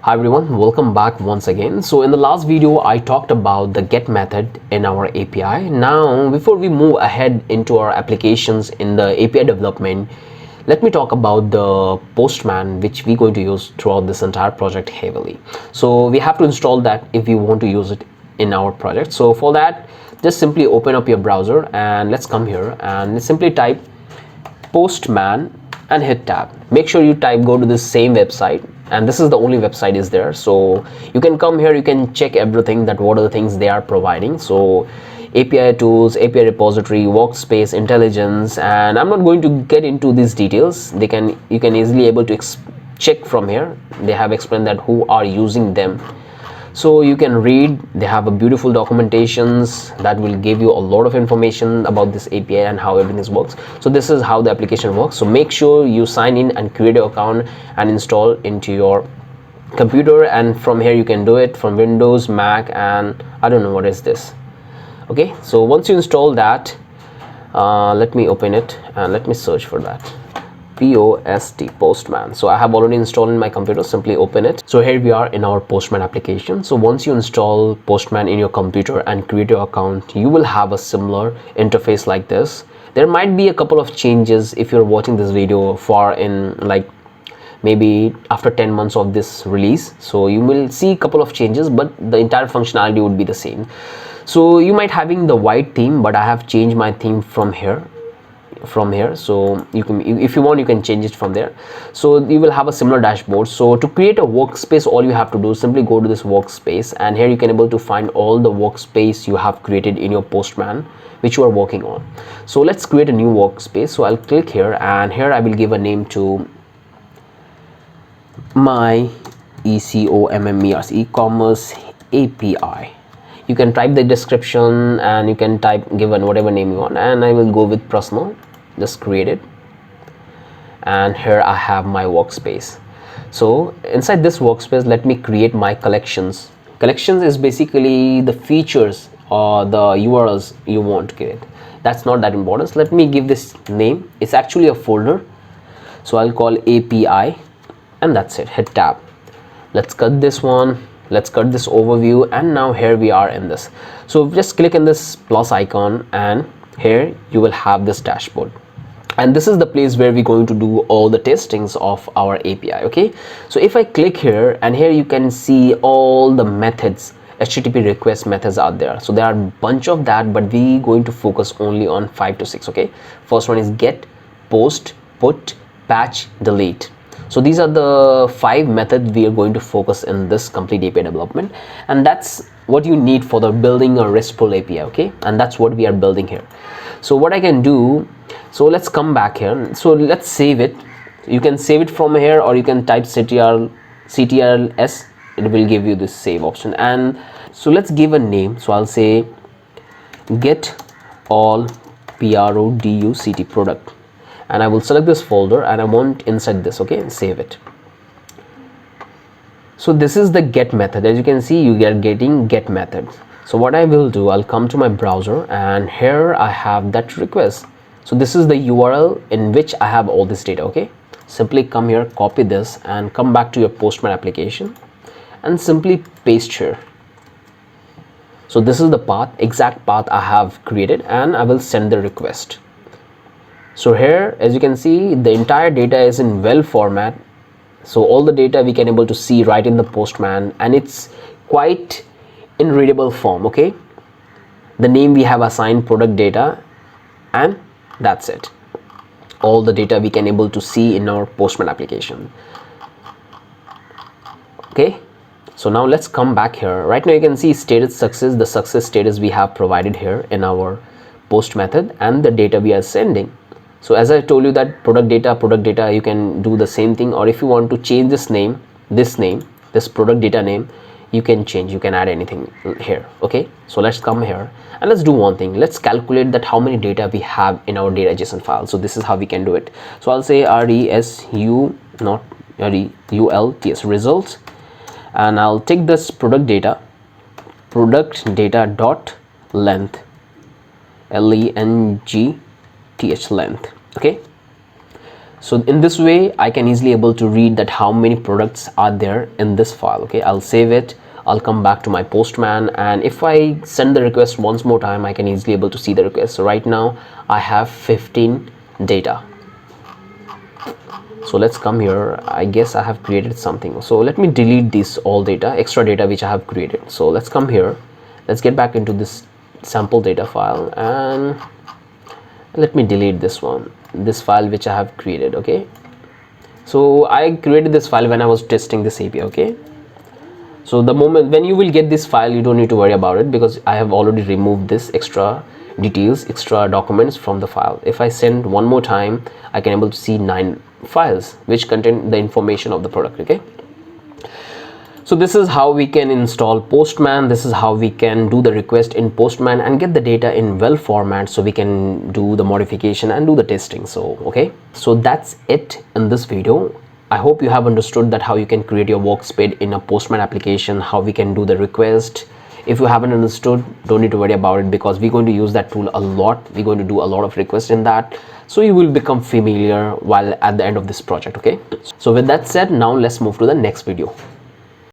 Hi everyone, welcome back once again. So in the last video I talked about the get method in our API. Now before we move ahead into our applications in the API development, let me talk about the Postman, which we're going to use throughout this entire project heavily. So we have to install that if we want to use it in our project. So for that, just simply open up your browser and let's come here and simply type Postman and hit tab. Make sure you go to the same website, and this is the only website is there, so you can come here, you can check everything, that what are the things they are providing. So API tools, API repository, workspace, intelligence, and I'm not going to get into these details. You can easily able to check from here. They have explained that who are using them, so you can read. They have a beautiful documentations that will give you a lot of information about this API and how everything works. So this is how the application works. So make sure you sign in and create your account and install into your computer, and from here you can do it from Windows, Mac, and I don't know what is this. Okay, so once you install that, let me open it and let me search for that. Postman. So I have already installed in my computer. Simply open it. So here we are in our Postman application. So once you install Postman in your computer and create your account, you will have a similar interface like this. There might be a couple of changes if you're watching this video far in, like maybe after 10 months of this release. So you will see a couple of changes, but the entire functionality would be the same. So you might having the white theme, but I have changed my theme from here, so you can, if you want, you can change it from there. So you will have a similar dashboard. So to create a workspace, all you have to do is simply go to this workspace, and here you can able to find all the workspace you have created in your Postman which you are working on. So let's create a new workspace. So I'll click here, and here I will give a name to my e-commerce API. You can type the description and you can give whatever name you want, and I will go with personal. Just create it, and here I have my workspace. So inside this workspace, let me create my collections. Collections is basically the features or the URLs you want to create. That's not that important. So let me give this name. It's actually a folder, so I'll call API, and that's it. Hit tab. Let's cut this one. Let's cut this overview, and now here we are in this. So just click on this plus icon, and here you will have this dashboard, and this is the place where we're going to do all the testings of our API. Okay, so if I click here, and here you can see all the methods, HTTP request methods out there. So there are a bunch of that, but we going to focus only on 5 to 6. Okay, first one is get, post, put, patch, delete. So these are the 5 methods we are going to focus in this complete API development, and that's what you need for the building a RESTful API. Okay, and that's what we are building here. So what I can do, so let's come back here. So let's save it. You can save it from here, or you can type ctrls. It will give you this save option. And so let's give a name. So I'll say get all product, and I will select this folder, and I want inside this. Okay, and save it. So this is the get method. As you can see, you are getting get method. So what I will do, I'll come to my browser, and here I have that request. So this is the URL in which I have all this data. Okay, simply come here, copy this, and come back to your Postman application, and simply paste here. So this is the path, exact path I have created, and I will send the request. So here, as you can see, the entire data is in well format. So all the data we can able to see right in the Postman, and it's quite in readable form. Okay, the name we have assigned product data, and that's it. All the data we can able to see in our Postman application. Okay, so now let's come back here. Right now you can see status success, the success status we have provided here in our post method, and the data we are sending. So as I told you that product data, you can do the same thing, or if you want to change this product data name, you can change, you can add anything here. Okay, so let's come here and let's do one thing. Let's calculate that how many data we have in our data.json file. So this is how we can do it. So I'll say RESULTS results, and I'll take this product data dot length, length. Okay, So in this way I can easily able to read that how many products are there in this file. Okay, I'll save it, I'll come back to my Postman, and if I send the request once more time, I can easily able to see the request. So right now I have 15 data. So let's come here. I guess I have created something, so let me delete this all data, extra data which I have created. So let's come here, let's get back into this sample data file, and let me delete this one, this file which I have created. Okay, so I created this file when I was testing this API. Okay, so the moment when you will get this file, you don't need to worry about it, because I have already removed this extra details, extra documents from the file. If I send one more time, I can able to see 9 files which contain the information of the product. Okay, so this is how we can install Postman. This is how we can do the request in Postman and get the data in well format, so we can do the modification and do the testing. So okay, so that's it in this video. I hope you have understood that how you can create your Workspace in a Postman application, how we can do the request. If you haven't understood, don't need to worry about it, because we're going to use that tool a lot. We're going to do a lot of requests in that, so you will become familiar while at the end of this project. Okay, so with that said, now let's move to the next video.